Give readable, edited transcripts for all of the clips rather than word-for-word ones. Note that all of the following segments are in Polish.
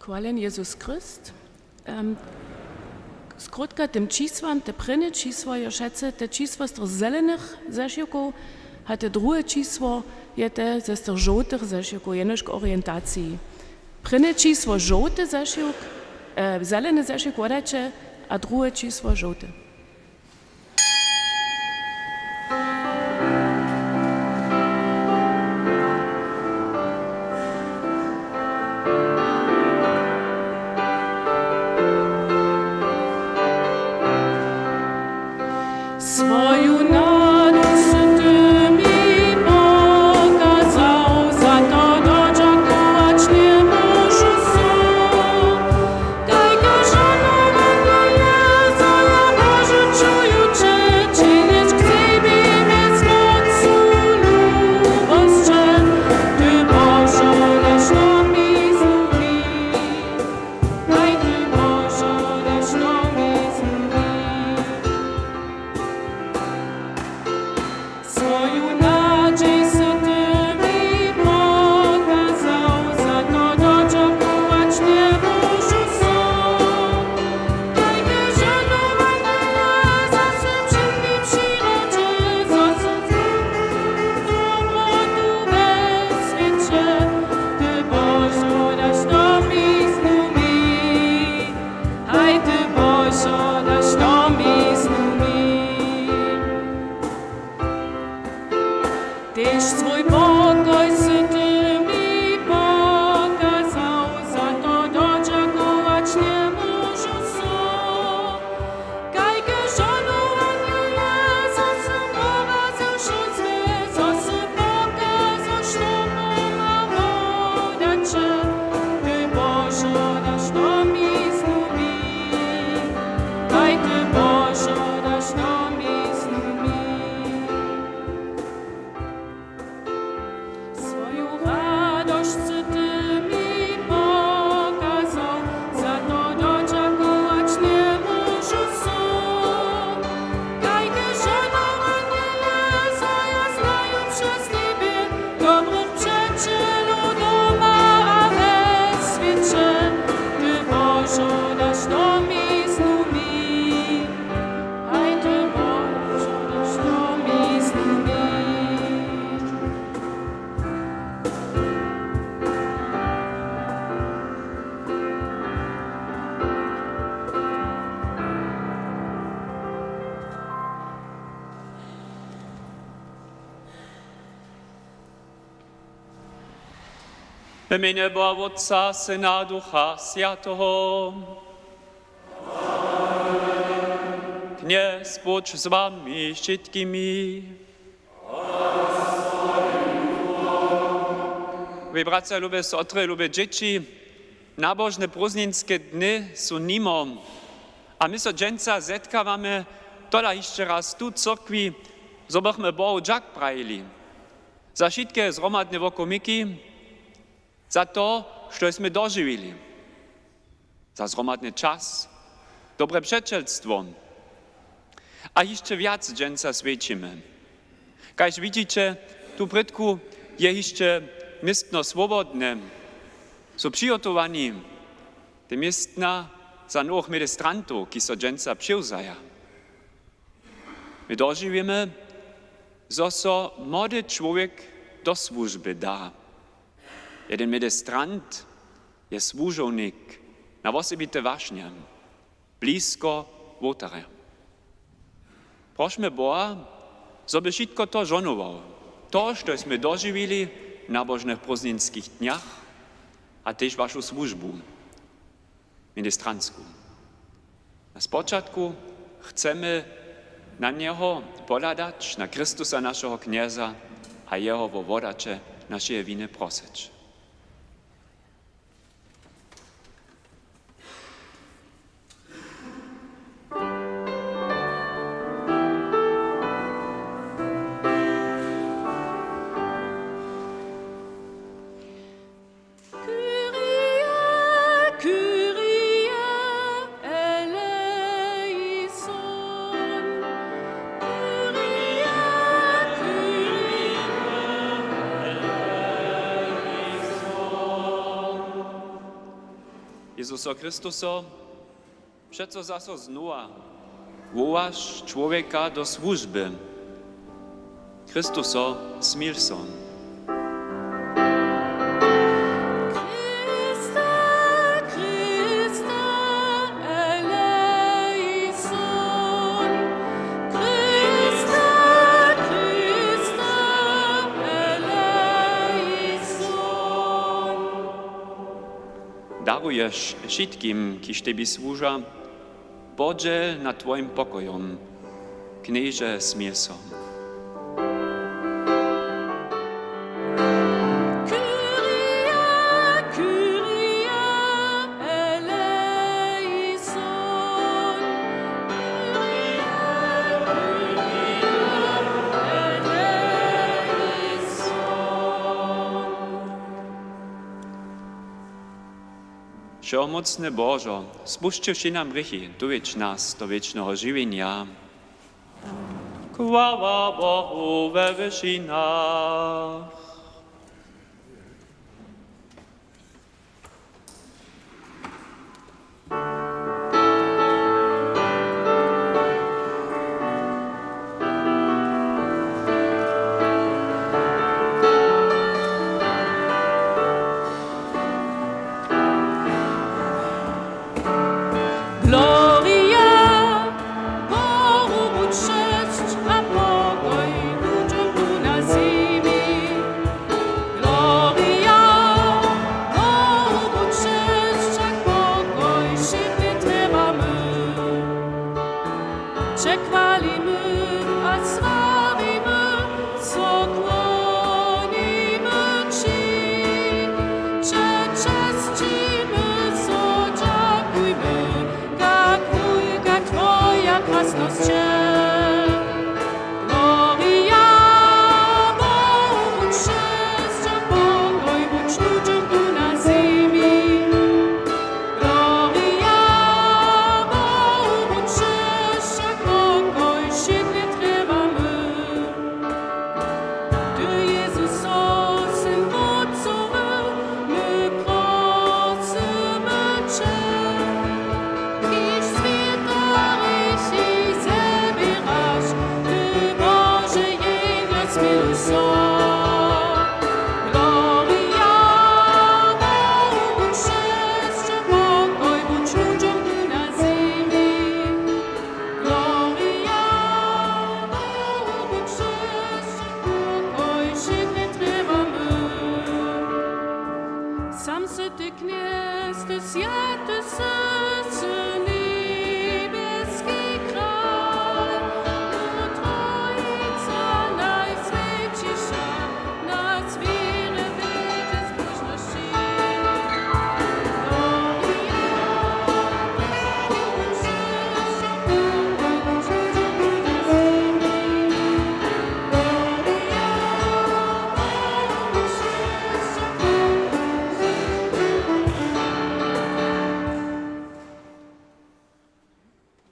Chwalen Jezus Christ. Skrótka tym čísłam, te prynne čísło je šece, te čísło z tych zelenych zeszyków, a te drugie čísło je te z tych żółtych zeszyków, jenoż k orientacji. Prynne čísło żółty zeszyk, zeleny zeszyk odacie, a drugie čísło żółty. W imieniu Boga Otca, Syna, Ducha Świętego. Dnes Bóg z wami wszystkimi. Wy bracia, lubię siostry, lubię dzieci, nabożne próżninskie dny są nimo. A my so dżęca zetkawamy, tola jeszcze raz tu cyrkwi, zobychmy Bogu dziak prajili. Za wszystkie zromadne wokomiki, za to, żeśmy dożywili. Za zromadny czas, dobre przyjacielstwo. A jeszcze wiac dżęca świecimy. Każ widzicie, tu brytku je jeszcze miestno swobodne. Są przygotowani te miestna za nowych ministrantów, ki so dżęca przyłzaja. My dożywimy, że so młody człowiek do służby da. Jeden ministrant je służownik na osobite ważnie, blisko wotare. Prośmy Boha, żeby wszystko to żonował. To, żeśmy dożywili w nabożnych próżninskich dniach, a też waszą służbu ministrantską. Na spoczatku chcemy na Niego poladać, na Chrystusa naszego knieza, a Jego wowodacze nasze winy prosić. Jezuso Chrystuso, przeco zaso znowa wołasz człowieka do służby. Chrystuso, smil son. Darujesz wszystkim, kiż Tebi służa, podziel nad Twoim pokojom, knieże smil son. Wszechmocny Bożo, spuściwszy nam grzechy, dowiedź nas do wiecznego żywienia. Chwała Bogu we wyżynach.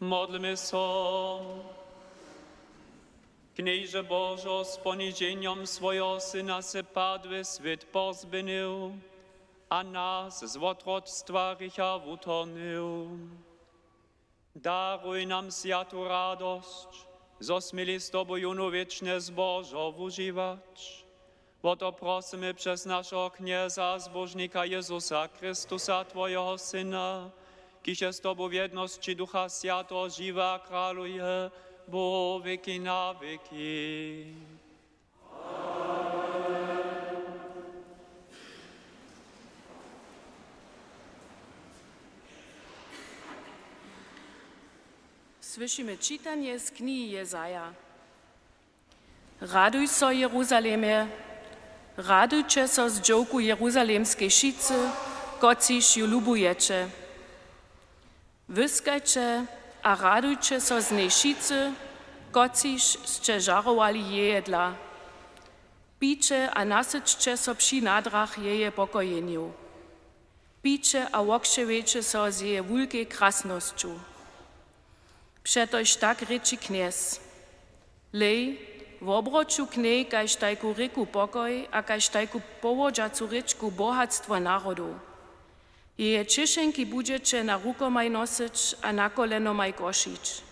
Modlmy się. Knieże Bożo, z poniżeniem swojego Syna se padły świat pozbynił, a nas z otroctwa rycha utonił. Daruj nam światu radość, zo smieli z Tobą juno wieczne zbożo używać. Bo to prosimy przez naszego knieza, zbożnika Jezusa Chrystusa, Twojego Syna, kiż z Tobą w jedności Ducha Świętego żywa króluje, bo wieki na wieki. Słyszymy czytanie z knihy Jezaja. Raduj so, Jeruzalemie, radujcie so z dżołku jeruzalemskiej szicy, kociż ju lubujecie. Wyskajcie a radujcie so z niej szicy, kociż ste żarowali jedla. Pijcie a nasyćcie so przy nadrach jeje pokojeniu. Pijcie a wokrzewajcie so z jeje wulkiej krasnościu. Przetoż tak ryczy kniez. Lej, w obroču k nej, kaž tajku riku pokoj, a kaž tajku povodžacu ričku bohatstvo narodu. Jeje čišenki budete na rukomaj nosić, a na koleno maj košić.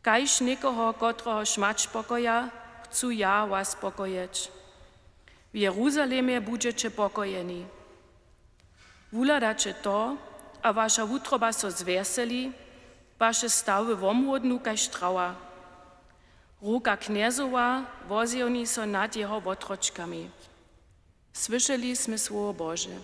Kajž nikoho, kotroho šmać pokoja, chcú ja was pokojeť. V Jeruzalemie budete pokojeni. Vuladače to, a vaša wutroba so zveseli, vaše stawy womłodnu kaž trała. Ruka kniezowa wozioni so nad jeho wotroczkami. Słyszeli sme słowo Boże.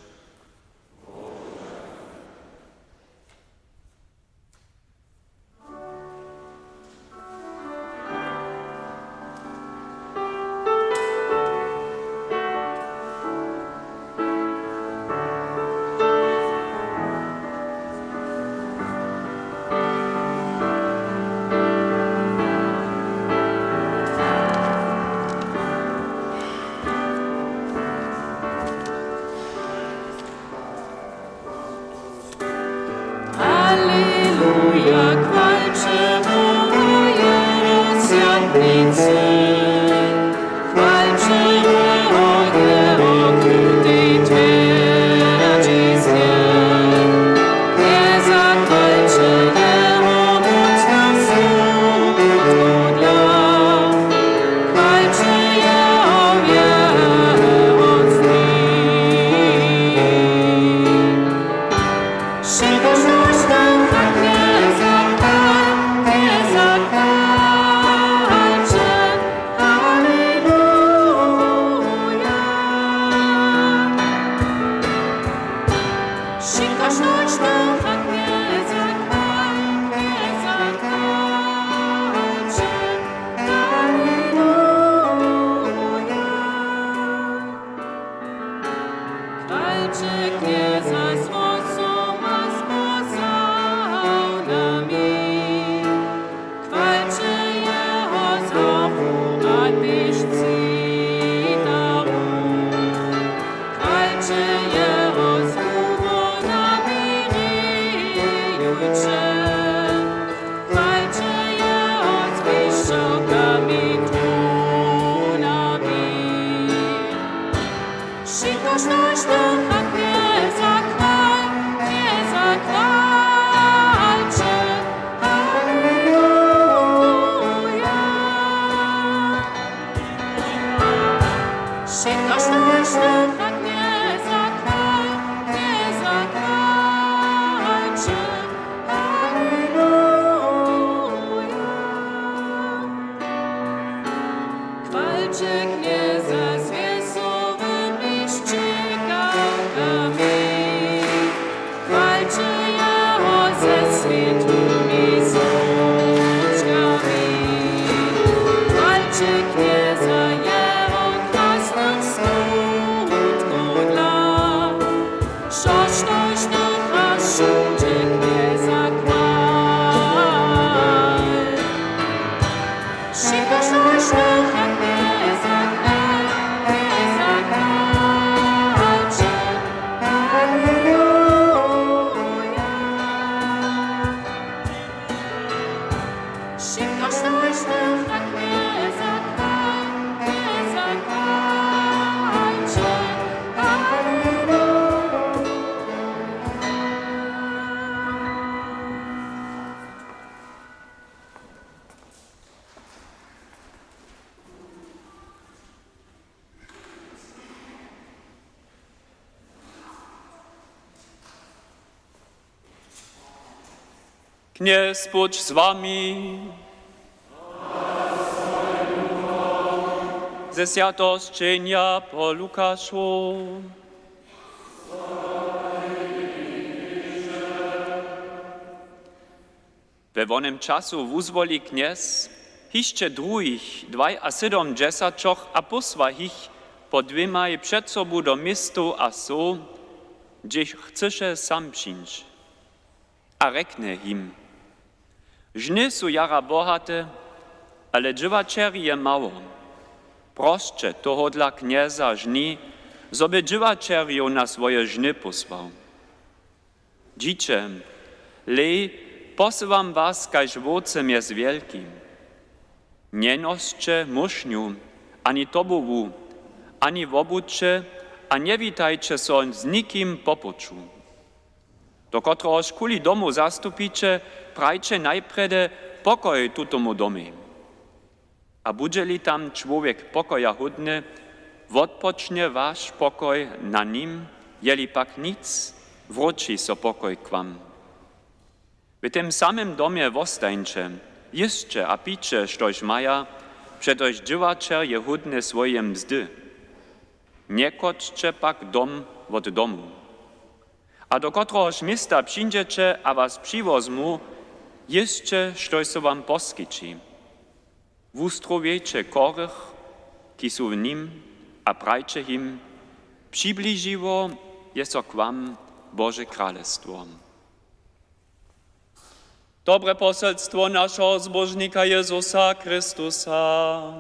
Kněz, buď s vami. Ze światosčenia po Lukaszu. We wonem czasu wuzwoli kněz hišće druhých 72 a posła ich po dvěmaj před sobu do městu a so, gdzieś chceše sam přińć. A rekne jim, žny su jara bohate, ale dživačeri je mało. Prošće tohodla kněza žny, zoby dživačerju na svoje žny posłał. Dzicze, lej, posyłam was, kaž wocem jest wielkim. Nie noscie muszniu, ani tobowu, ani wobucze, a nie witajcie so z nikim popoczu. do kotrohož kuli domu zastupiče, prajče najprede pokoj tutomu domi. A budže-li tam človek pokoja hudne, odpočne váš pokoj na ním, jeli pak nic, wróci so pokoj k wam. W tym samym domie wostańcze, jeszcze a picze, štož maja, přetož dživačer je hudne swoje mzdy. Nie kočče pak dom od domu. A do kotrohož miasta přijdete a was přivozmu, jeszcze štož so wam poskyči. Wustrowiecie korych, ki su w nim, a prajče him, přiblíživo je so k wam Boże Królestwo. Dobre poselstwo naszego zbożnika Jezusa Chrystusa.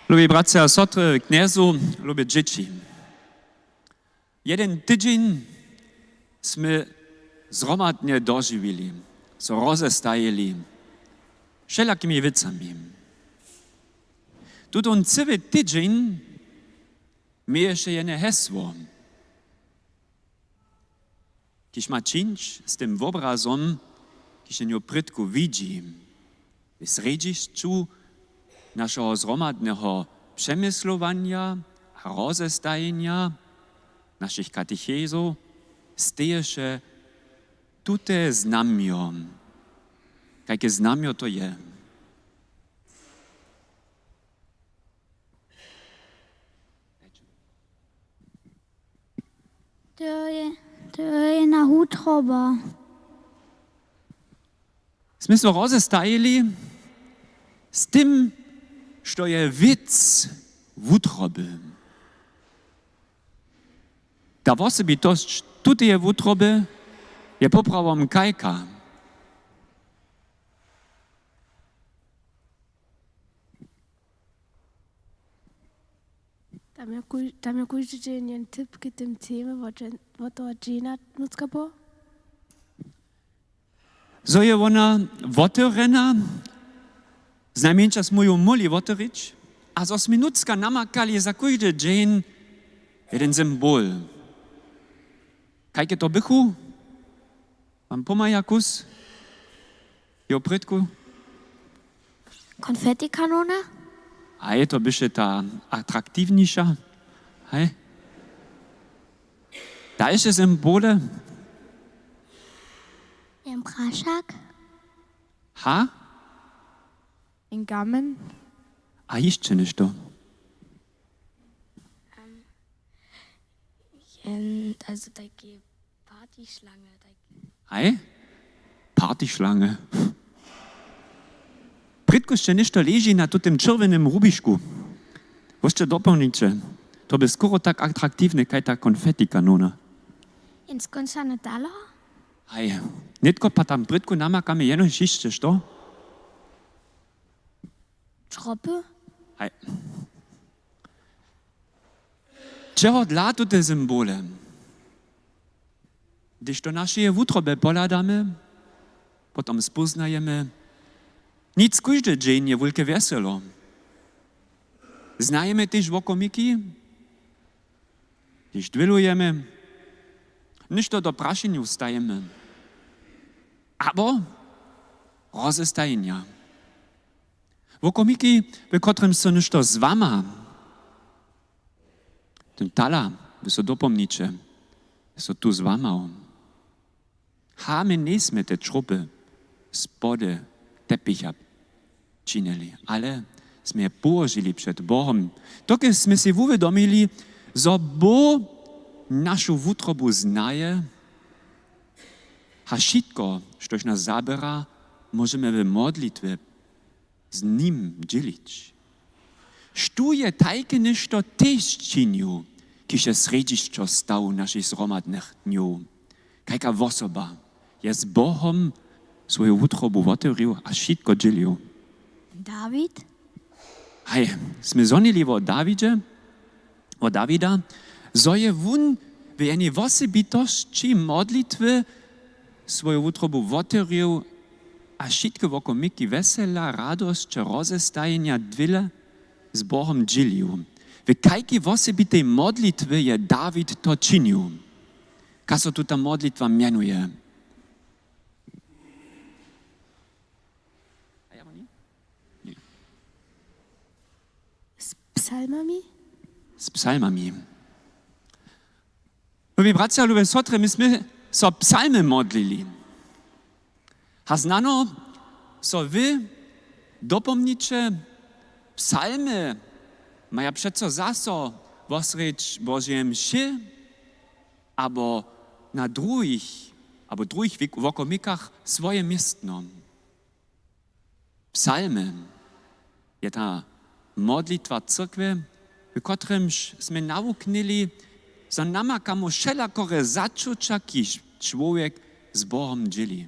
Lubi bracia a sotry, kniezu, lubi dzieci. Jeden tydzień sme zromadnie dożywili, so rozestajeli wszelakimi wicami. Tutun cały tydzień mi jeszcze jedno hesło. Kiż ma czynić z tym obrazom, kiż nie prydku widzi, w sredziszczu naszego zromadnego przemysłowania a rozestajenia naszych katechezów steje się tute znamio. Jakie znamio to je? To je na hutroba. Sme so rozestajeli z tym, što je wic w utroby. Ta osobitość tutaj w utroby je poprawom kajka. Tam je kujże dzień tip k tym teme, what to Gina nutzka po? So je ona woterena, znajmniejsza z moją moli woterić, a z osminucka namakali za kujże dzień jeden symbol. Kajke to bychu? Mam pomajakus? Jo prydku? Konfettikanone? A je to byše ta atraktivniejsza? Hej? Dalsze symbole? Ein Praschak? Ha? Ein Gamen? A jeszcze niż to. Also takie Partyschlange. Hej? Partyschlange. Prydko jeszcze niż to leży na tym czerwonym rubiszku. Woście dopełnicie. To by skoro tak atraktivne, kaj ta konfetti kanona. In skończone dalo? Hej, nitko pa tam prydku namakamy jedno jeszcze, što? Troppe? Hej. Czego dla tu te symbole? Gdyż to nasze wutrobe poladamy, potem spoznajemy, nic każdy dzień je wielkie weselo. Znajemy też wokomiki, gdyż dwilujemy, niż to do praszenia stajemy. Abo rozestajenia. Wokomiki, w którym są niż to z wama, ten tala, wy so dopomnicie, so tu z wama. Hamy nie sme te czrupy, spody, teppicha činili, ale sme je położyli przed Bogom. Dokąd sme si uwiadomili, że Bóg naszą wutrobu znaje, a wszystko, coś nas zabiera, możemy w modlitwie z Nim dzielić. Što je tajke nešto też činiu, kiž je središćo stav naših zromadnych dniu. Kajka osoba je z Bohom svoju utrobu otvoril a všetko dzielił. David? Hej, sme zonili o Davida, zo je vun w jednej osobitości modlitwy swoją utrobu woterił, a wszystko wokół myki wesela, radość, rozestajenia dwile z Bohom dzielił. W kajki osobitej modlitwy je Dawid to czynił. Kaso tu ta modlitwa mianuje. Z psalmami? Z psalmami. Lubi bracia, lubi sotry, myśmy so psalmy modlili. A znano, so wy dopomnicze psalmy maja przeco zaso wosrecz Bożej mszy, albo na drugich wokomikach swoje miestno. Psalmy je ta modlitwa cyrkwy, w którymś sme nauknili, za nama kamo wszelakore zaczucia, kiż człowiek z Bogom dzieli.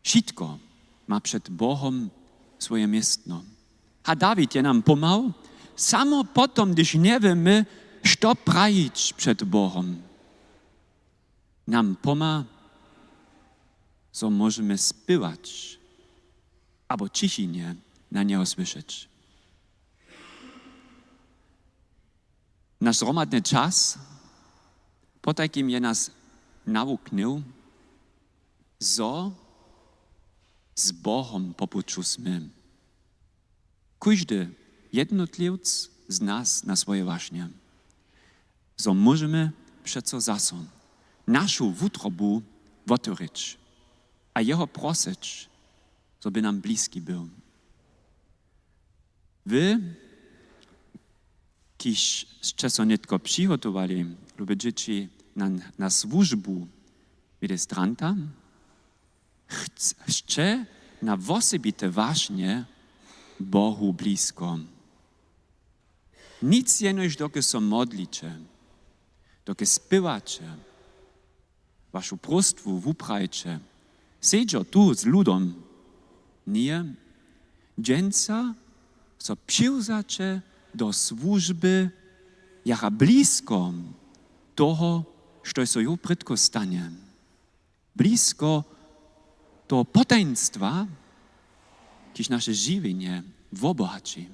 Wszystko ma przed Bogom swoje miestno. A Dawid je nam pomał, samo potom, gdyż nie wiemy, co prawić przed Bogom. Nam pomá, co możemy spywać, albo cichinie na niego słyszeć. Nasz zgromadny czas, po takim je nas nauknął, zo z Bogom popuczusmy. Każdy jednotliwc z nas na swoje właśnie. So możemy przeco zaso naszą wutrobu wotoryć, a jeho prosić, so by nam bliski był. Wy, kiż časo netko przygotowali, lubię dzieci na służbu ministranta, chce na osobite ważnie Bohu blisko. Nic jenoż doky so modlicie, doky spywacie, waszą prostwu wuprajcie, siedział tu z ludom, nie, dżęca so przyłzacie do służby, jaka blisko toho, co so ju prydko stanie. Blisko do potajństwa, kiż nasze żywienie wobohaci.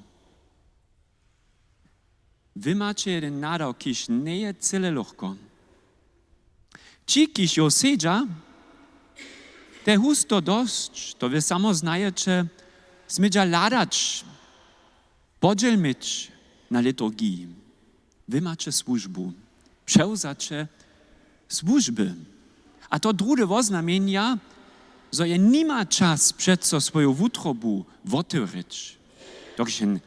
Wy macie jeden nadał, kiż nie je cyle lehko. Ci, kiż jo sedza, te husto dość, to wy samo znajecie, smydza ladać, podzielmić na liturgii. Wy macie służbu, przełzacie służby. A to drugie oznamienia, że je nie ma czas przed swoją wutrobu wotyryć. Dokąd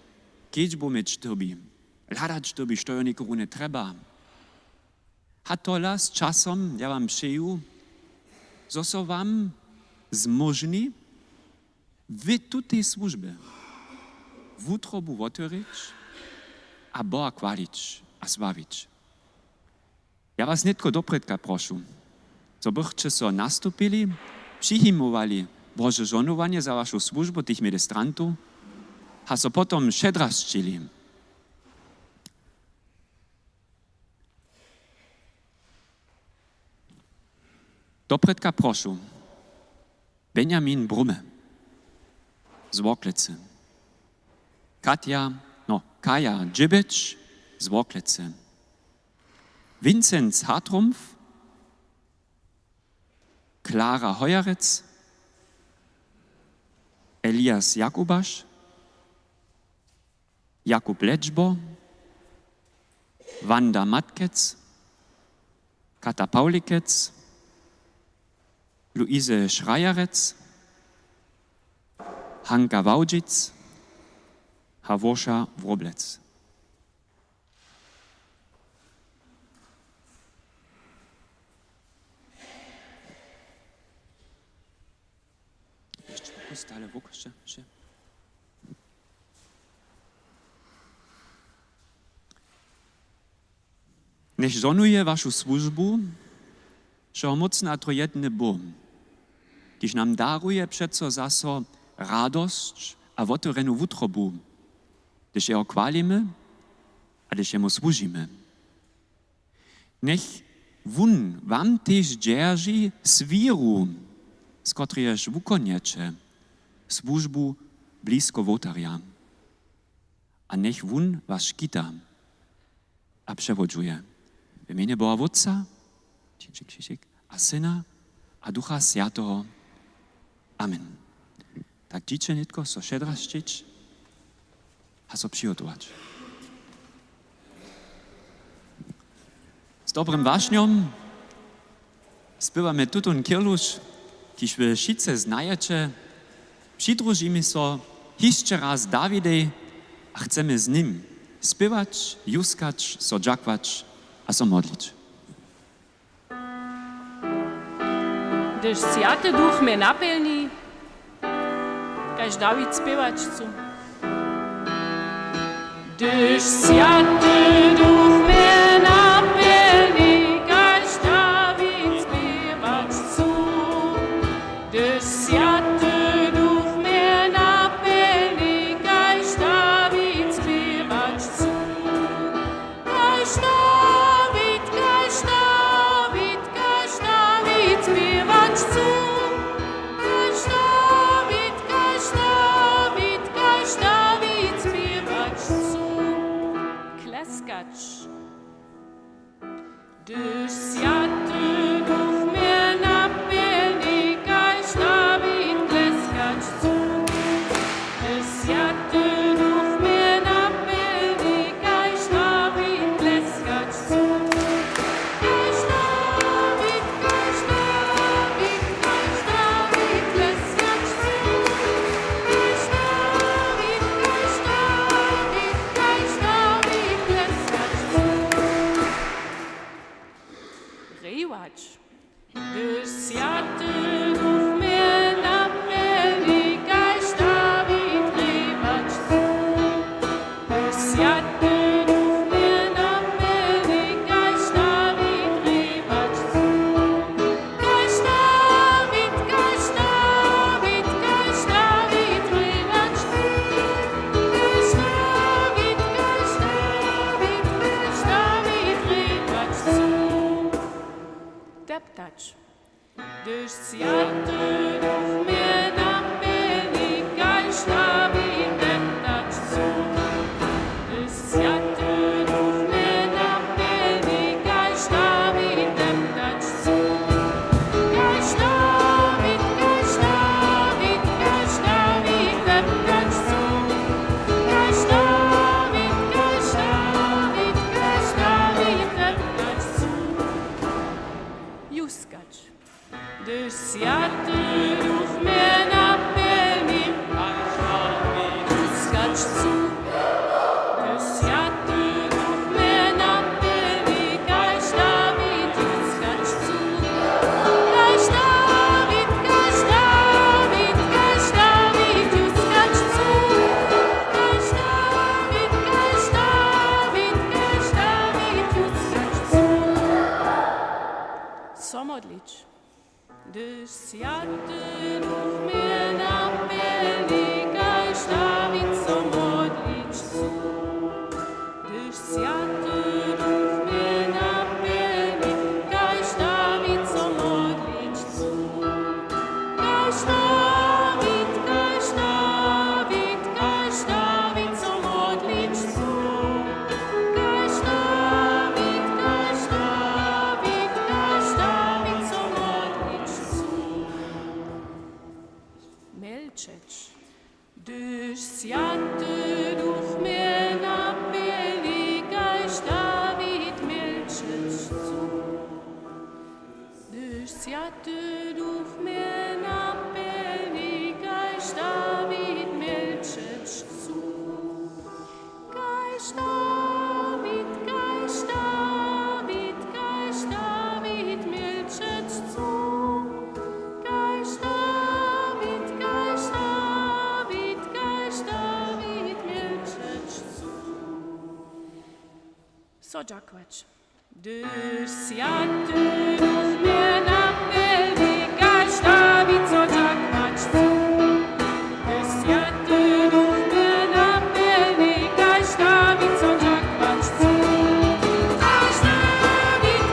kiedyś mieć tobie, ladać tobie, co jo nikomu nie trzeba. A tola z czasem, ja wam przyjął, że so wam zmożni wy tutaj służby. Wutrobu wotyryć, a Boha chwalić, a sławić. Ja was netko dopredka proszę, co byście so nastupili, przyjmowali Boże żonowanie za waszą służbę tych ministrantów, a so potom szczedraszczyli. Dopredka proszę, Benjamin Brumme z Woklicy, Kaja Dżibicz z Woklicy, Vincenz Hartrumpf, Klara Heuerec, Elias Jakubasz, Jakub Leczbo, Wanda Matkec, Kata Paulikec, Luise Schreierec, Hanka Waudzic, Hawosza Wroblec. Jeszcze postale wokół się. Niech żonuje waszą służbu, że mocna to jedny Bóg, gdyż nam daruje przeco zaso radość a wotoreną wutrobu, gdyż Jego chwalimy, a gdyż Jemu służymy. Nech wun wam tež dzierži s víru, z kotrejež wukonječe służbu blisko wotarja. A nech wun was škita a przewodzuje. W imieniu Boha Otca, a Syna, a Ducha Świętego. Amen. Tak dzicie nitko, so šedraščić, a so przygotować. Z dobrym waśniom spywamy tutun kierlusz, kiż wy wszyscy znajecie, przydrużymy so jeszcze raz Dawidej, a chcemy z nim spywać, juskać, so dziakwać, a so modlić. Gdyż Święty Duch mnie napełni, każ Dawid śpiewać chcą. Gdyż Święty Duch mnie napełni, każ Dawid śpiewać chcą. Gdyż Święty Duch mnie napełni, każ Dawid śpiewać chcą. Każ Dawid, każ Dawid, każ Dawid śpiewać chcą. Każ Dawid, każ Dawid, każ Dawid śpiewać chcą. Kleskać. Gdyż Święty Duch mnie napełni, każ Dawid kleskać chcą. Gdyż Święty Duch mnie napełni, każ Dawid kleskać chcą. Każ Dawid, każ Dawid, każ Dawid kleskać chcą. Każ Dawid, każ Dawid, każ Dawid kleskać chcą. Rewać. Gdyż Święty Duch mnie napełni, każ Dawid rewać chcą. Gdyż Święty Duch mnie napełni, każ Dawid rewać chcą. Każ Dawid, każ Dawid, każ Dawid rewać chcą. Każ Dawid, każ Dawid, każ Dawid rewać chcą. Deptać. Gdyż Święty Duch mnie napełni, każ Dawid deptać chcą. Gdyż Święty Duch mnie napełni, każ Dawid deptać chcą. Każ Dawid, każ Dawid, każ Dawid deptać chcą. Każ Dawid, każ Dawid, każ Dawid deptać chcą. Juskać. Gdyż Święty Duch mnie napełni, każ Dawid juskać chcą. Gdyż Święty Duch mnie napełni, każ Dawid juskać chcą. Każ Dawid, każ Dawid, każ Dawid juskać chcą. Każ Dawid, każ Dawid, każ Dawid juskać chcą. Co modlić? Gdyż Święty Duch mnie napełni, każ Dawid co modlić chcą. Gdyż Święty Duch mnie napełni, każ Dawid co modlić chcą. Każ Dawid, każ Dawid, każ Dawid co modlić chcą. Każ Dawid, każ Dawid, każ Dawid co modlić chcą. Milczeć. Gdyż Święty Duch mnie napełni, każ Dawid milczeć chcą. Gdyż Święty Duch mnie napełni, każ Dawid milczeć chcą. Każ Dawid, każ Dawid, każ Dawid milczeć chcą. Każ Dawid, każ Dawid, każ Dawid milczeć chcą. So dziękować. Gdyż Święty Duch mnie napełni, każ Dawid co dziękować chcą. Gdyż Święty Duch mnie napełni, każ Dawid co dziękować chcą. Każ Dawid,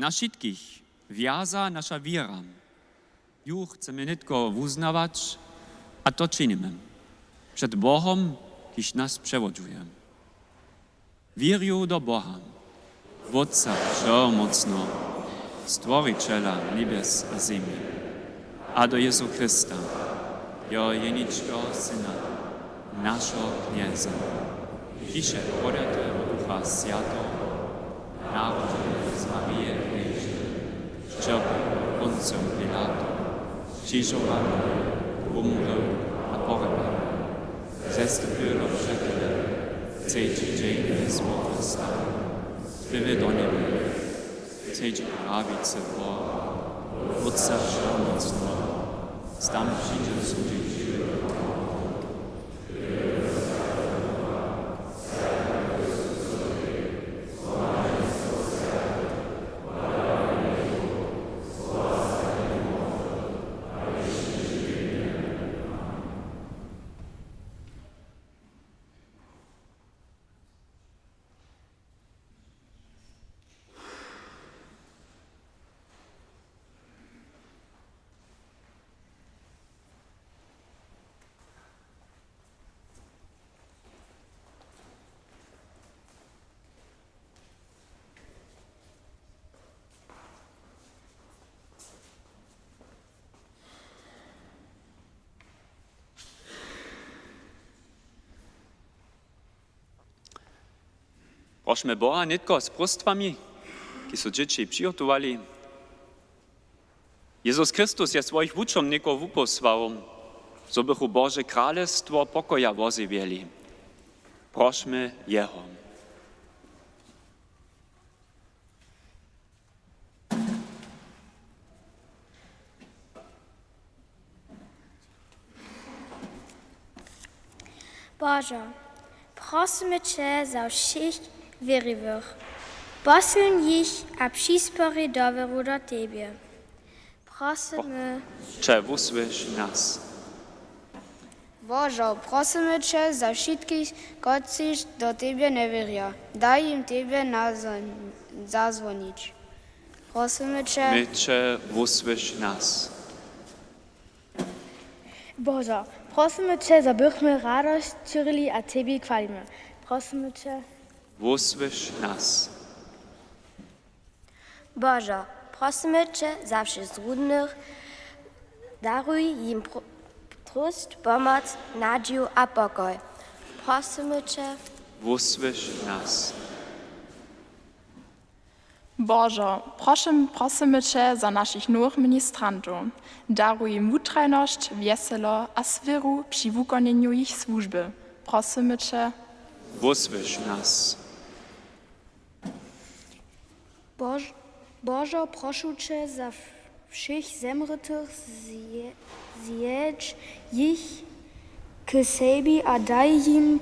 na všetkých viaza naša viera. Ju chceme nitko uznawać, a to czynimy. Przed Bohom, kiż nas przewodzuje. Wierju do Boha, Wodca Wszechmocno, Stworiciela niebes a ziemi, a do Jezu Chrysta, Jeho jeničkého Syna, našeho kněze, kiže podaté od Ducha Svatého, narodený z Marie Kněžny, čerpal Poncium Pilátu, křižovaný, umrl a pohřben, zestupil do překle, třetí den z mrtvých vstal, vyvedl do nebe, třetí pravice Boha, Otca Všechmocného, tam přijde soudit. Prośmy Boha nitko z prostwami, ki so dzieci przygotowali. Jezus Chrystus je swoich wuczomników uposłał, so bychu Boże Królestwo pokoja wozywieli. Prośmy Jeho. Bože, prosimy Cię za všich wiernych. Posiln ich a přispori doveru do Tebie. Prosimy, Cze wusłysz nas. Bože, prosimy Cię za všetkých, ktorí do Tebe neveria. Daj im Tebe zazvoniť. Prosimy Cię, My Cze wusłysz nas. Bože, prosimy Cię, zabychmy radość cyrili a Tebie chwalimy. Prosimy Cię, Wusłysz nas. Bože, prosimy Cię za všech zrudnych, daruj im tröst, pomoc, nadzieję a pokoj. Prosimy Cię, Wusłysz nas. Boże, prosimy Cię za naszych nowych ministrantów. Daruj im wutrajność, wieselo a swiru przy wykonaniu ich służby. Prosimy Cię, Wusłysz nas. Bože, prošu Cię za všech zemřelých zjedź ich k sebi a daj im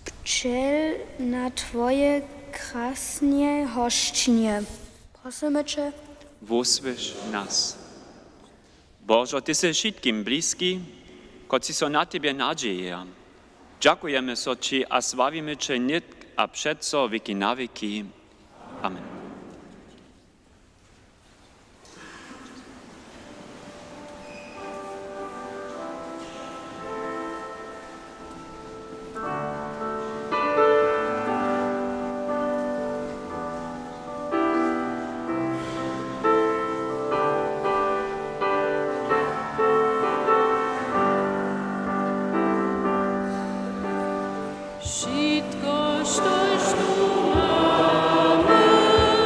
pčel na Twoje krásne hoščenie. Prosimy Cię, Wusłysz nas. Boże, Ty jsi všetkým blízky, koci so na Tebie nadzieje. Dziękujemy so Ci a sławimy Cię nit a přeco wieki na wieki. Amen. Wszystko, što mamy,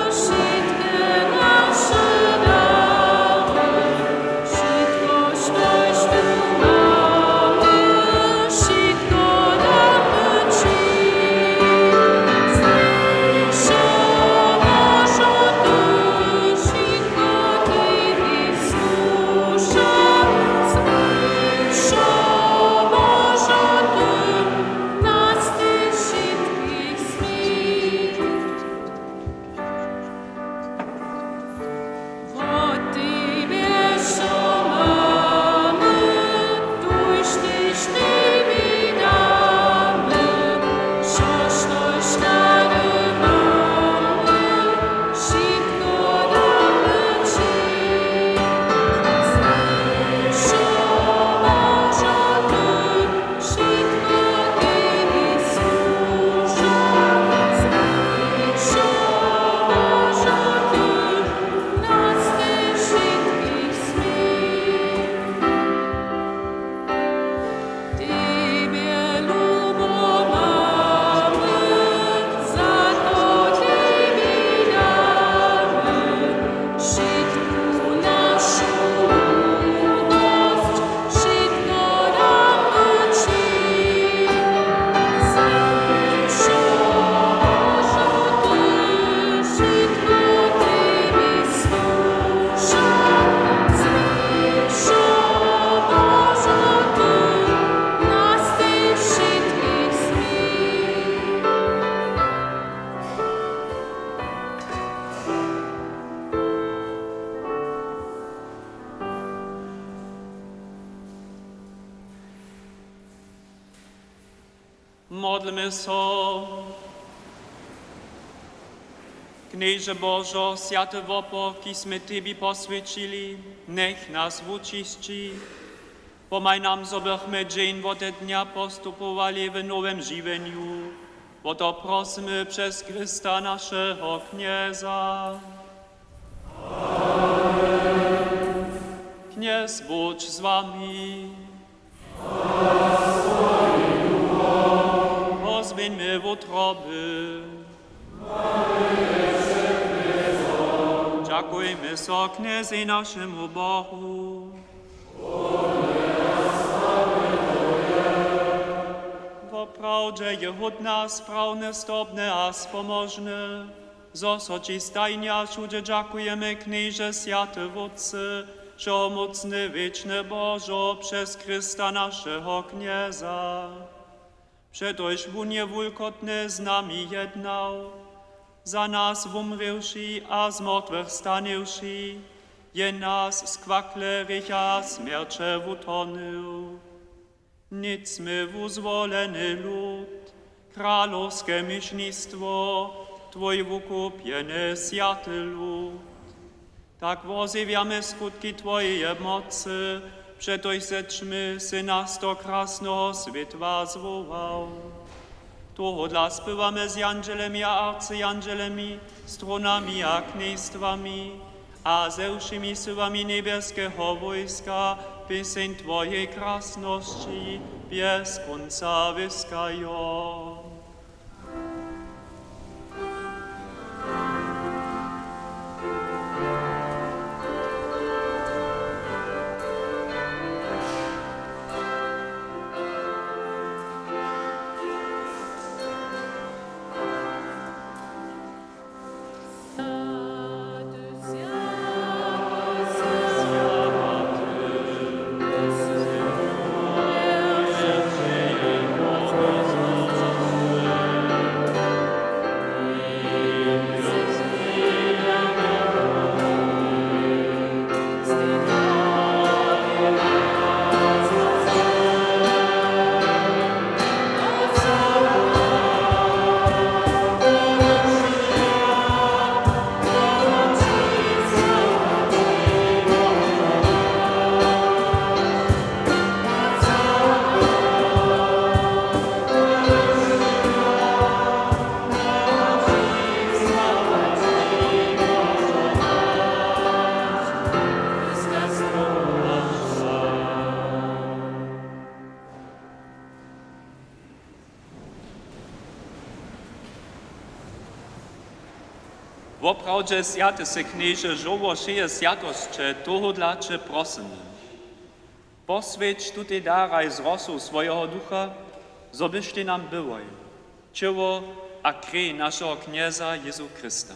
Modlmy so. Knieże Bożo, święty wopor, ki sme Tebi posvětili, nech nas vučisči. Pomaj nam, zobychmy dzień wote dnia postupowali w nowym żywieniu. Bo to prosimy przez Chrysta naszego Knieza. Kniez bądź z wami. Pozwieńmy w utroby. Dziękujmy so Kniezy naszemu Bohu. Woprawdzie je od nas sprawne, stopne a spomożne. Zoso ci stajnia wszędzie dziękujemy Knieże Święty Wódcy, wszechmocny, wieczny Bożo, przez Chrysta naszego Knieza. Przetoż wunie wulkotny z nami jednał, za nas wumrywszy a z mrtwych staniwszy, je nas z kwakle rycha śmiercze wutonył. Nic my wuzwoleny lud, kralowskie myślnictwo, Twój wykupiony święty lud. Tak wozywiamy skutki Twojej mocy, przetoż zeczmy Syna sto krasnego światła zwołał. Toho dla spywamy z angelemi a arcyangelemi, stronami a kniejstwami, a ze wszymi sylami niebieskiego wojska, pieśń Twojej krasności, bez końca wyskają. Woprawdzie święty se Knieże żołoszeje świętości, toho dlacze prosimy. Poswiedź tutaj daraj z rosą swojego ducha, zobyście nam byłoj, ciało a krew naszego Knieza Jezu Chrysta.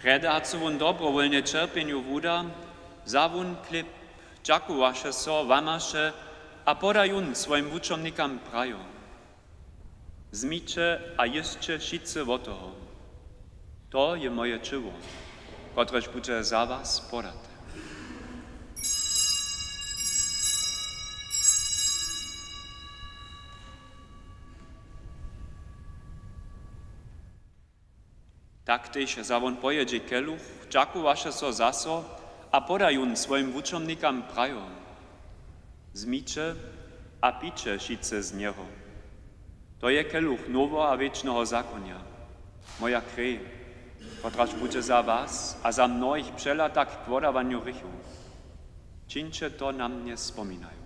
Predacu won dobrowolnie czerpieniu woda, zawun klip, dziakowaše so, wamaše a podajun swoim wučomnikam prajo. Zmijcie a jeszcie wszyscy o toho. To je moje ciało, któreż będzie za was podate. Tak też zawon pojedzie keluch, dziakowaše so zaso a podajun swoim wučomnikam prajo. Zmijcie a picie wszyscy z niego. To je keluch nowo a wiecznego zakonia, moja krew, któraż będzie za was a za mnoich przelata k podawaniu rychu. Czyńcie to na mnie wspominają.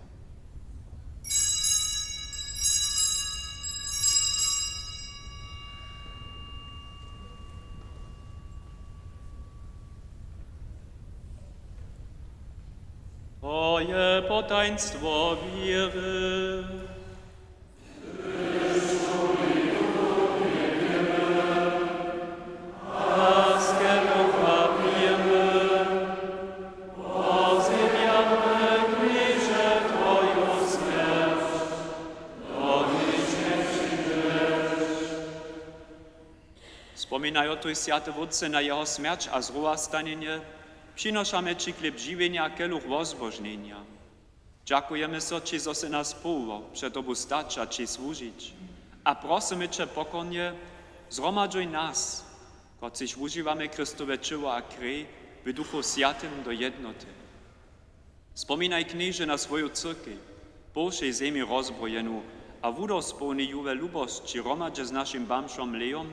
To je potaństwo wiary. Wspominają tu święty wódcy na jeho śmierć a zruła stanienie, przynoszamy ci chleb żywienia, keluch wozbożnienia. Dziękujemy so, či zose nas powołał, przed Tobu stać, a či służyć. A prosimy Cię pokornie, zgromadzuj nas, kociś używamy Chrystowe ciało a krew w Duchu Świętym do jednoty. Wspominaj knieże na swoją cyrkiew, Bożej ziemi rozbrojeną, a wudospełni juwe lubości romadze z naszym bamszom Leom,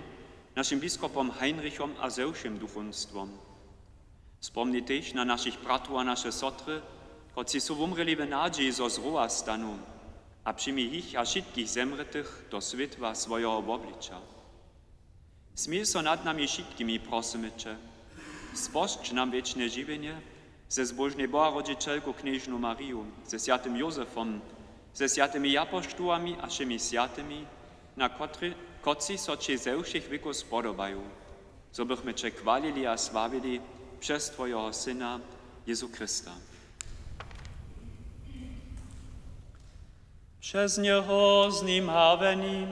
naszym biskupom Heinrichom a zewszym duchowstwom. Wspomnij też na naszych bratów a nasze sotry, koci są umreli w nadziei, zo zroa staną, a przyjmij ich a wszystkich zemretych do światła swojego oblicza. Smij so nad nami wszystkimi, prosimy Cię, spostrz nam wieczne żywienie, ze zbożnej Boha Rodzicielką Knieżną Marią, ze świętym Józefom, ze świętymi apostołami a wszemi świętymi, na koci so Cię ze všech wieków spodobają, so bychmy Cię chwalili a sławili przez Twojego Syna, Jezu Chrysta. Przez Niego, z Nim a we Nim,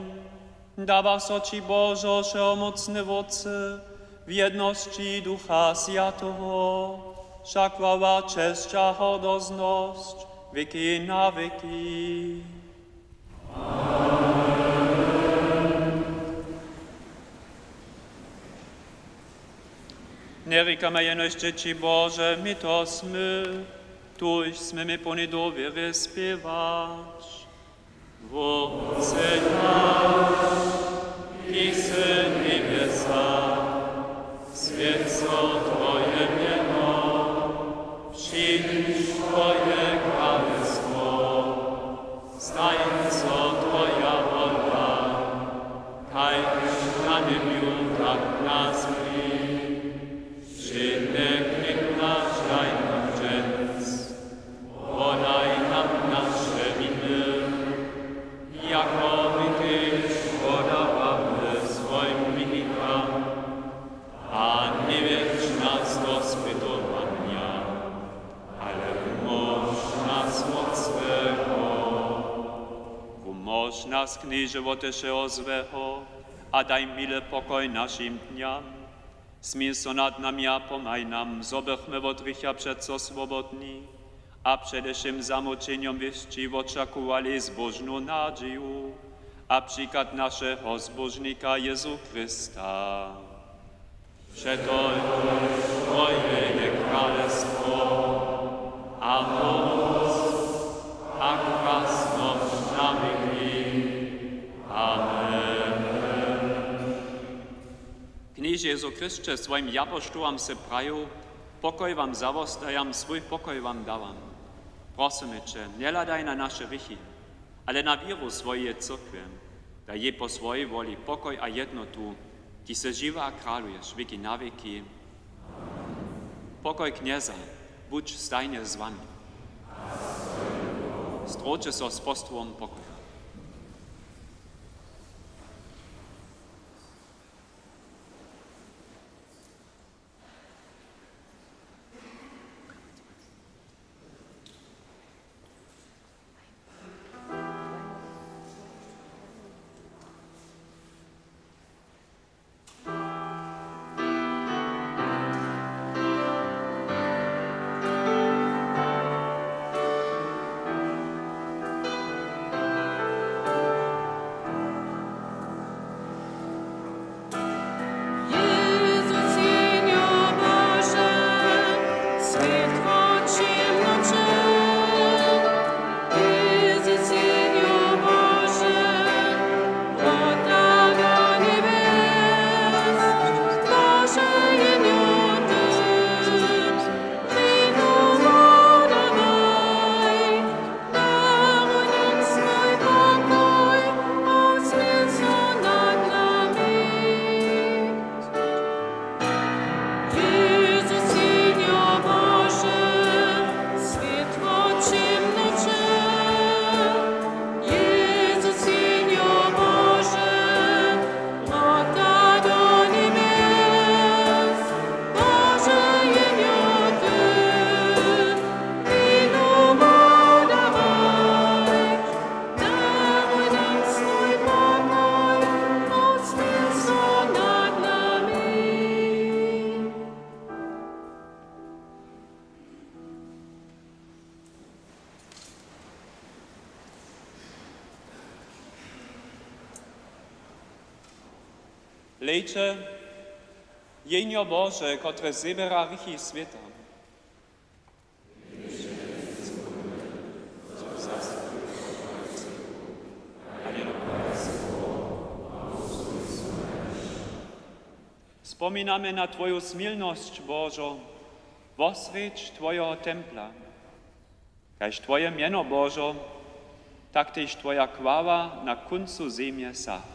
dawa so Ci Bożo, wszechmocny Wodcy, w jedności Ducha Świętego, wszak chwała, cześć a hodozność, wieki na wieki. Nie rikamy jenoś dzieci Boże, my to smy, tuż jsme mi plni důvěry zpěváš. Otče náš, ty jsi v nebesách, svět co Tvoje jméno, přijď Tvoje královstvo, staj co Tvoja voda, kajž na nebi, tak na zemi. Židne klik náš daj nám dnes, podaj nám naše viny, jako my tyž podáváme svojim viníkám, a nevěč nás do zpytovania, ale umož nás od svého. Umož nás k živote všeho svého a daj milý pokoj našim dňam. Smír so nad nami a pomaj nám, zobychme od rycha přeco svobodní a především zamočením věští očakovali zbožnou nadzieju a příklad našeho zbožníka Jezu Krista. Přeto Tvoje je královstvo a moc a krásnost na věky. Amen. Knieže Jezu Chryste, svojim apoštolom se prajú, pokoj vám zavostajam, svoj pokoj vám dávam. Prosíme Tě, neladaj na naše rychy, ale na víru svojej církve, da je po svojej voli pokoj a jednotu, Ty se živá a králuješ věky na věky. Pokoj kněza, buď stajně s vami. Stroče so s postvom pokoja. Lejcze, Jenio Boże, kotre zebera rychi świata. Wspominamy na Twoją smilność, Bożo, wosrecz Twojego templa. Kaž Twoje mieno, Bożo, tak też Twoja chwała na końcu ziemi saha.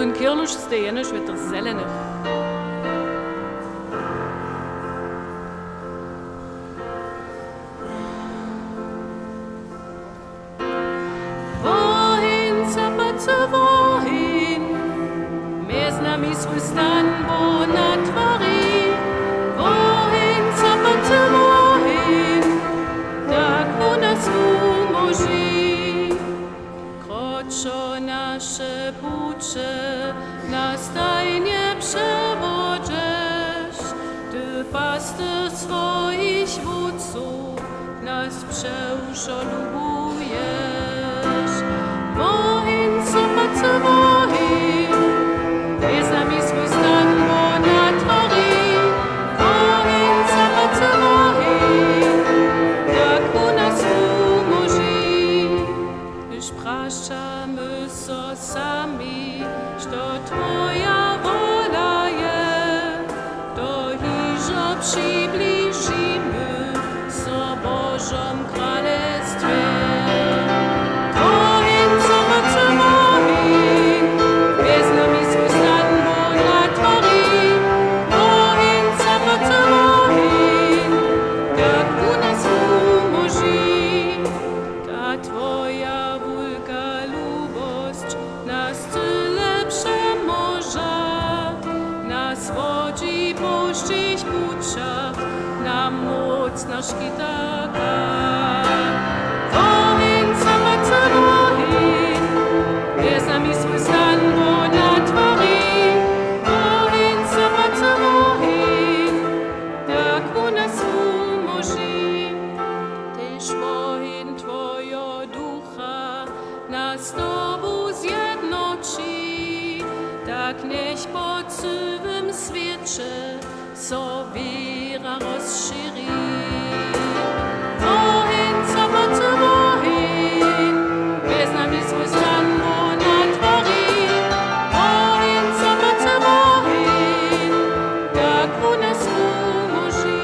Toen kirluš ste jenož veter zelenih. Wohin, zapace, wohin? Mes nami svoj stan bo natvorí. Wohin, zapace, wohin? Tak bo nas umoží. Kročo naše buče, nas tajnie przewodzisz. Ty paster swoich wódców, nas przeuszelubujesz. Wohin, zapace, wohin? Mes nami swój stan bo natworí. Wohin, zapace, wohin? Tak bo nas umoží. Gdyż praszczamy so sami przybliżymy so Bożom Królestwie. Tohin zobaczymy, bez nami swój stan Boga tworzy. Tohin zobaczymy, jak u nas umoży. Ta Twoja wielka lubość nas tyle przemoża, nas wodzi puścić pucza, na moc nasz kitaka. Tohin zobaczymy, bez nami swój stan Boga tworzy. Tohin zobaczymy, jak u nas umoży. Tyż wohin Twojo ducha nas z Tobą zjednoczy, tak niech po całym świecie so wiera rozszerzy. Wohin zobaczymy, bez nami swój stan Boga tworzy. Wohin zobaczymy, jak u nas umoży.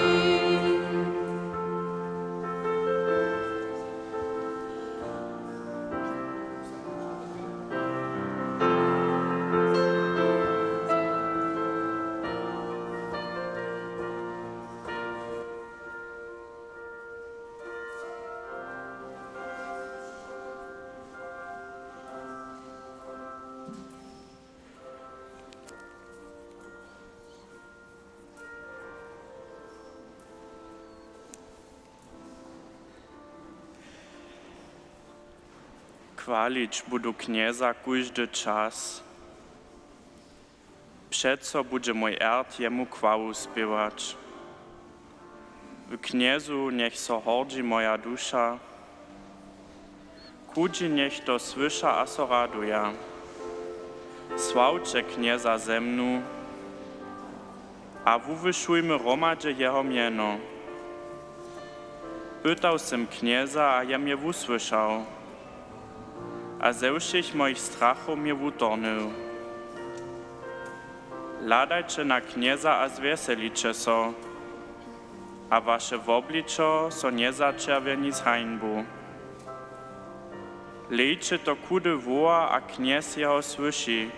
Chwalić budu knieza każdy czas. Przeco będzie mój ert jemu chwalu śpiewać. W kniezu niech so hordzi moja dusza, kudzi niech to słysza a so raduje. Sławcie knieza ze mną, a uwyszujmy romadzie jeho mieno. Pytał sem knieza, a ja mnie usłyszał, a ze všech moich strachów mnie utornął. Ladajcie na knieza a zweselicie so, a wasze wobliczo so nie zaczerwieni z hańbu. Lejcie to kudy woła, a kniez jeho słyszy,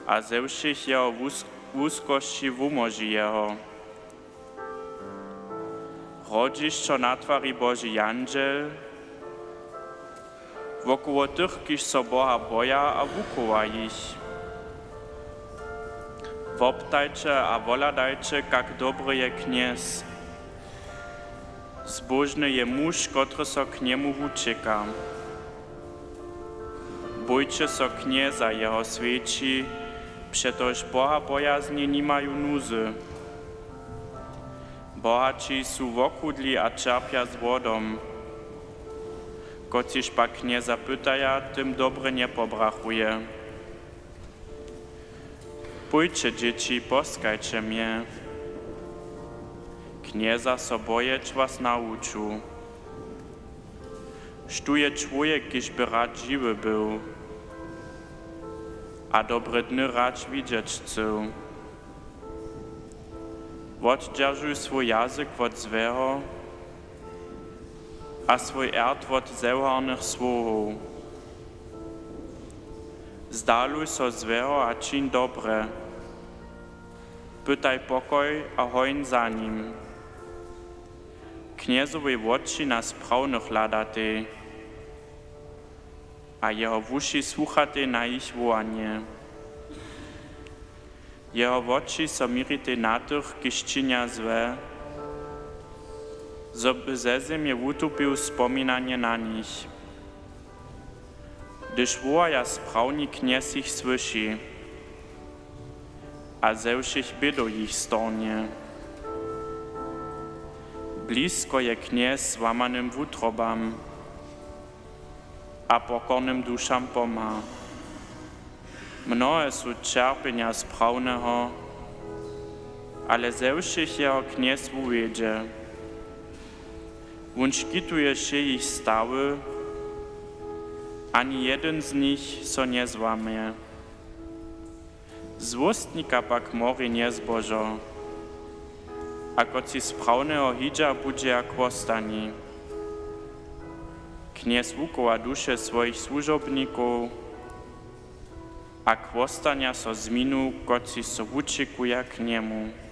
a ze všech jeho wózkości umoży jeho. Rodzisz, co na twarzy Boży Jandziel, wokoło tych, kiż so Boha boja, a wukoła ich. Woptajcie a woladajcie, jak dobry je kniez. Zbożny je muž, kotry so k niemu ucieka. Bójcie so knieza jeho svědčí, przetoż Boha bojazni nimają nuzy. Bohaci są wokudli a czerpia z wodą. Kociż pak knieza pytaja, tym dobre nie pobrachuje. Pójdźcie, dzieci, poskajcie mnie. Knieza so bojeć was nauczył. Sztuje człowiek, kiż by rad żywy był, a dobre dny rad widzieć chcę. Oddzierżuj swój jazyk od złego, a swój erd od zewharnych słowów. Zdaluj so złego a czyń dobre. Pytaj pokoj a hojn za nim. Kniezowej oczy na sprawnych ladate, a jeho uszy słuchate na ich wołanie. Jeho oczy so mirite na tych, kiż czynia złe, żeby ze ziemi utopił wspominanie na nich. Gdyż wołaja sprawni kniez ich słyszy, a ze všech bědo jich stornie. Blisko je kniez złamanym wutrobam, a pokornym duszam pomha. Mnohe są cierpienia sprawnego, ale ze všech jeho kniez uwiedzie. On škituje się ich stawy, ani jeden z nich so nie złamie. Złostnika pak mori nie zbożo, ako ci správneho hydža bude a kvostaní. Kniez vukova duše svojich služobníkov a kvostania so zminu, koci so vučikuja k nemu.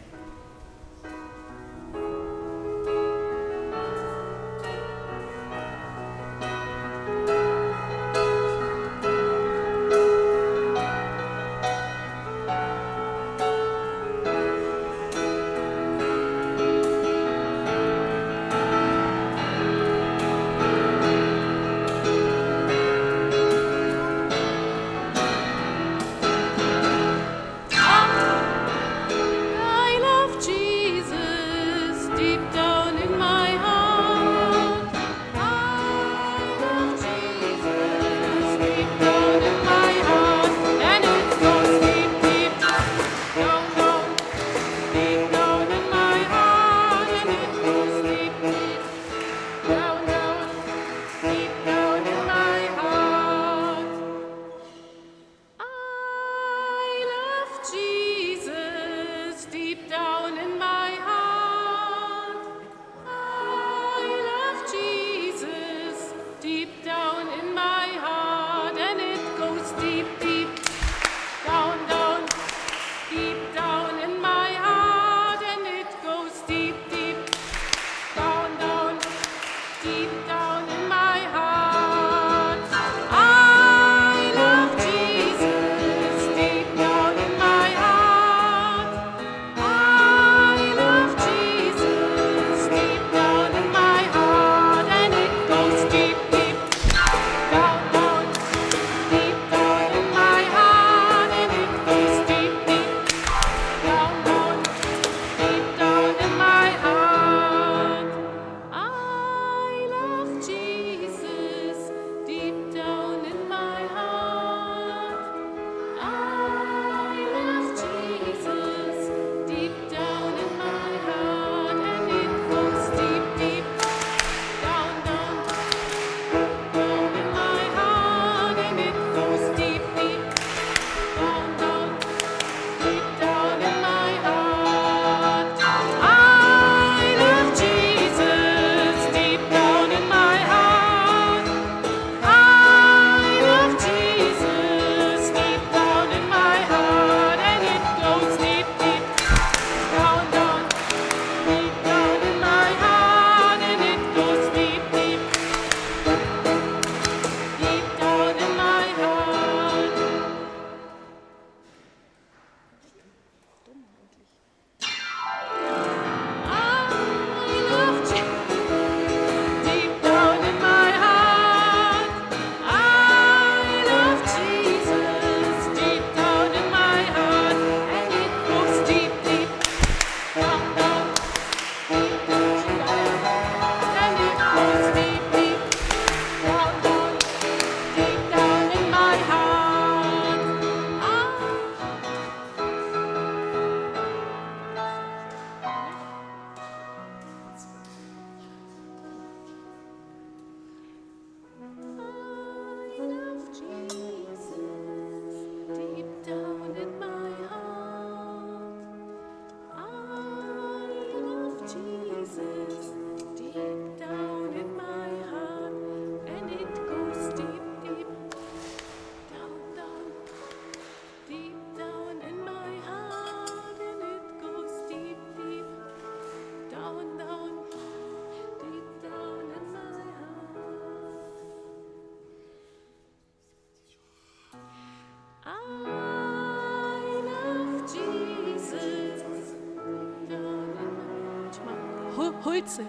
Holze.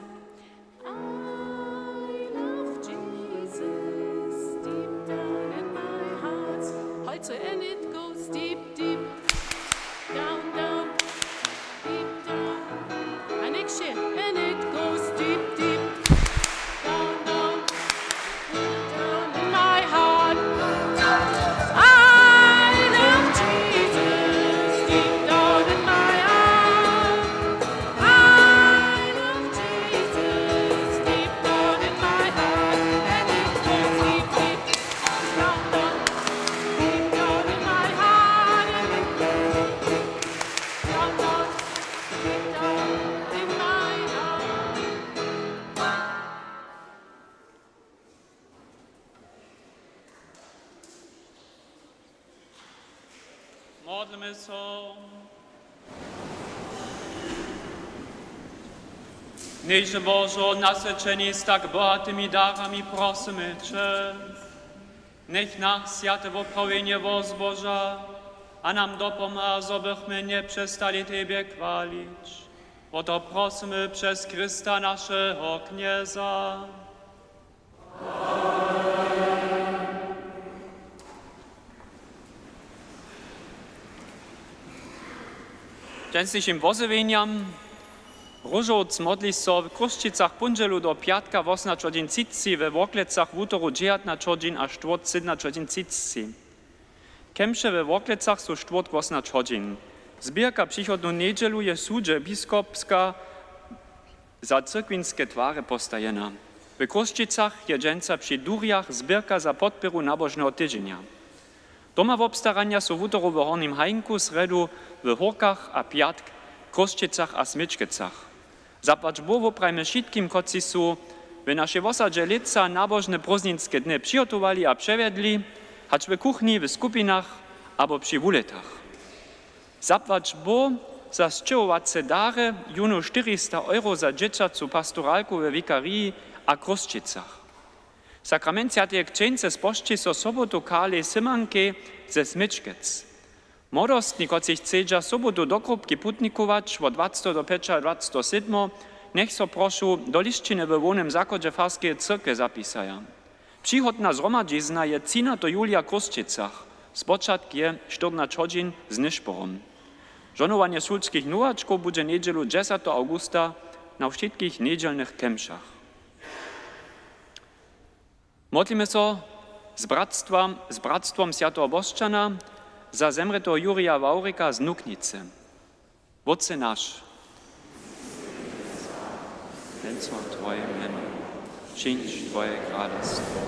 Holze, and it goes deep, deep, down, down, deep, down. And it goes deep, deep, down, down, deep down in my heart. I love Jesus, deep down in my heart. I love Jesus. Modlimy so. Niech Bożo nasyczeni z tak bogatymi darami prosimy Cię. Niech nas światowo prawienie wozboża, a nam dopomaga, żebyśmy nie przestali Ciebie chwalić. O to prosimy przez Chrysta naszego Knieza. Dženstlišim vozevenjam Różoc modli so w Kruščicach punželu do piatka 18:30, we Woklecach w útoru 19:00 a štvrť 17:30. Kemše we Woklecach so štvrť 18:00. Zbierka przychodną niedzielu je súdže biskopska za cyrkwinskie twary postajena. W Kruščicach je dženca przy Durjach zbierka za podporu nabožného tydzienia. Doma w obstarania są w útoru w Hornym Hajnku, sredu w Horkach a piatk w Kruščicach a Smyčkecach. Zapłać Bohu prajmy všetkým, koci su w naszej osadze lica nabożne prozninskie dny przygotowali a przewiedli, hacz w kuchni, w skupinach albo przy wuletach. Zapłać Bohu za sčehovace dare, juno 400 € za dzieciacu pastoralku w wikarii a Kruščicach. Sakrament Svatej Księdze spošči so sobotu Kali Simanke ze Smyčkec. Młodostni, koci chcedža sobotu do Krupki putnikować od 20 do 27, nech so prošu do liščiny w Wolnym Zakodzie Farskiej Cyrkwy zapisaja. Przychodna zromadzizna je 13. Julia w Kruščicach. Spočatk je 14 hodin z Nišporom. Żonowanie sulskich nowaczków będzie niedzielu 10. augusta na wszystkich niedzielnych kemszach. Modlimy so z bratstwom Świętego Boszczana za zemretego Jurija Wałryka z Nuknicy. Otče nasz, Nędzło Twoje imię, przyjdź Twoje królestwo,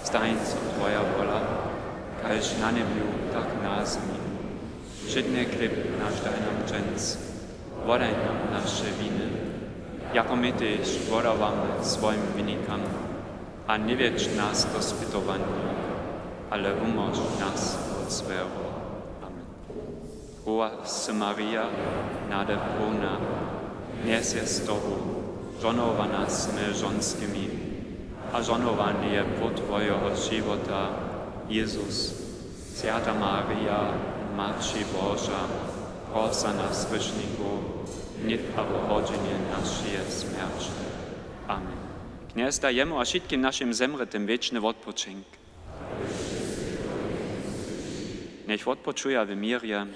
stań co Twoja wola, kajż na niebiu, tak na ziemi. Żydny chleb nasz daj nam dżęc, wodaj nam nasze winy, jako my też wodawamy swoim winnikam, a nie wiedz nas do spytowania, ale umocz nas od złego. Amen. Łoska Maria, nade pełna, niech jest z Tobą, żonowana z mężonskimi, a żonowany je plod Twojego żywota, Jezus. Święta Maria, Matki Boża, pros za nas grzeszników, nie a w godzinie naszej śmierci. Amen. Kniez dajemy a wszystkim naszym zemretym wieczny odpoczynk. Niech odpoczuje w mirze.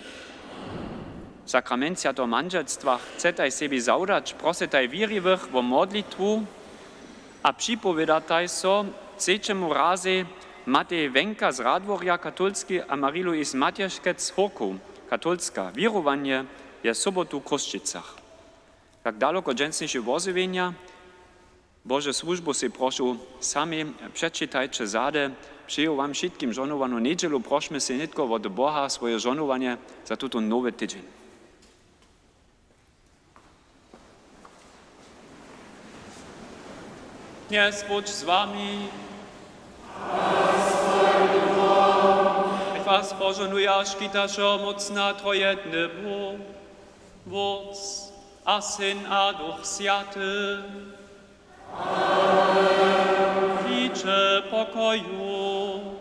Sakrament Świętego Manželstwa chcecie sobie zaudać, prosytaj wiernych o modlitwu, a przypowiadataj so trzeciemu razy Matej Wenka z Radworja katolski a Marilu iz Matjaškec z Horku katolska. Wierowanie jest sobotu w Kruščicach. Jak daleko dženstniši wozywienia, Boże służbu si prošu sami przeczytajcie zade. Przyjął wam wszystkim żonowaną niedzielu, prośmy si nitko od Boha swoje żonowanie za tuto nowy tydzień. Niech Bóg z wami. Niech was pożonuje, szkitaszo mocna trojedny Bóg, Wódz, a Syn, a Duch Święty. Liczę pokoju.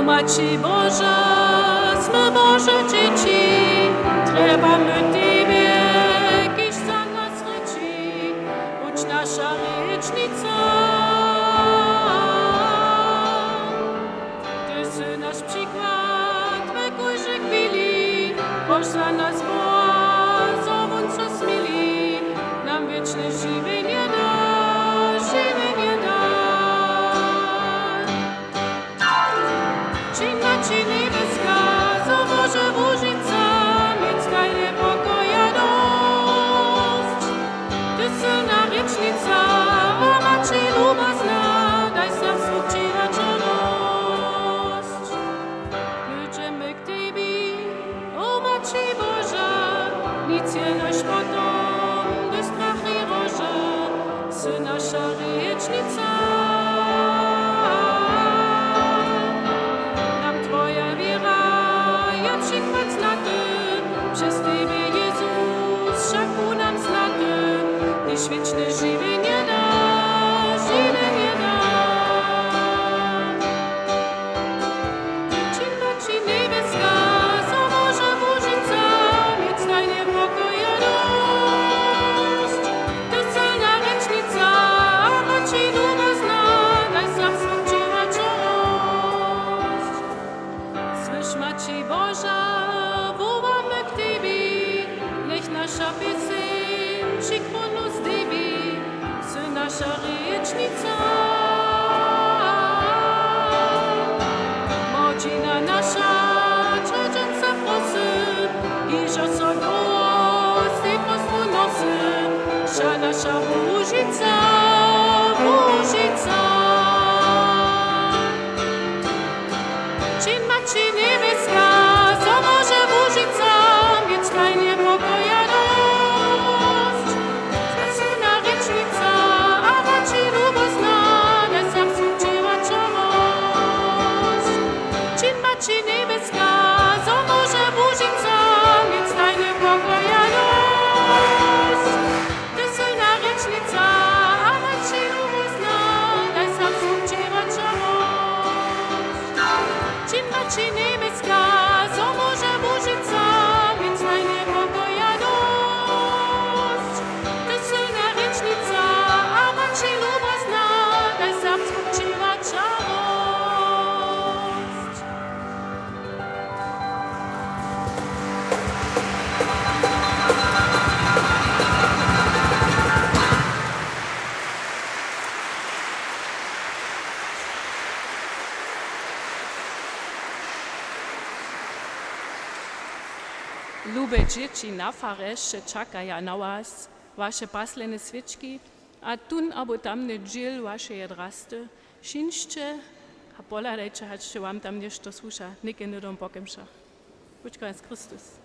Maci Boża, sme Boże dzieci, trzeba my Tebie, kiś za nas reči, buď nasza riečnica. Ty si nasz przykład, we kujże chwili, boż za nas Boha, zowun co smili, nam wieczne żywienie da, żywienie da. Ci niebieska, zo Boże Božica, mieć tajne pokoje. Lube dzieci na farze jeszcze czekają na was, wasze paslene świeczki, a tun albo tamny dziel wasze jedrasty, szynście, a pola reče, hačte wam tam nešto sluša, nikę nudom pokemšach. Počkaj, Chrystus.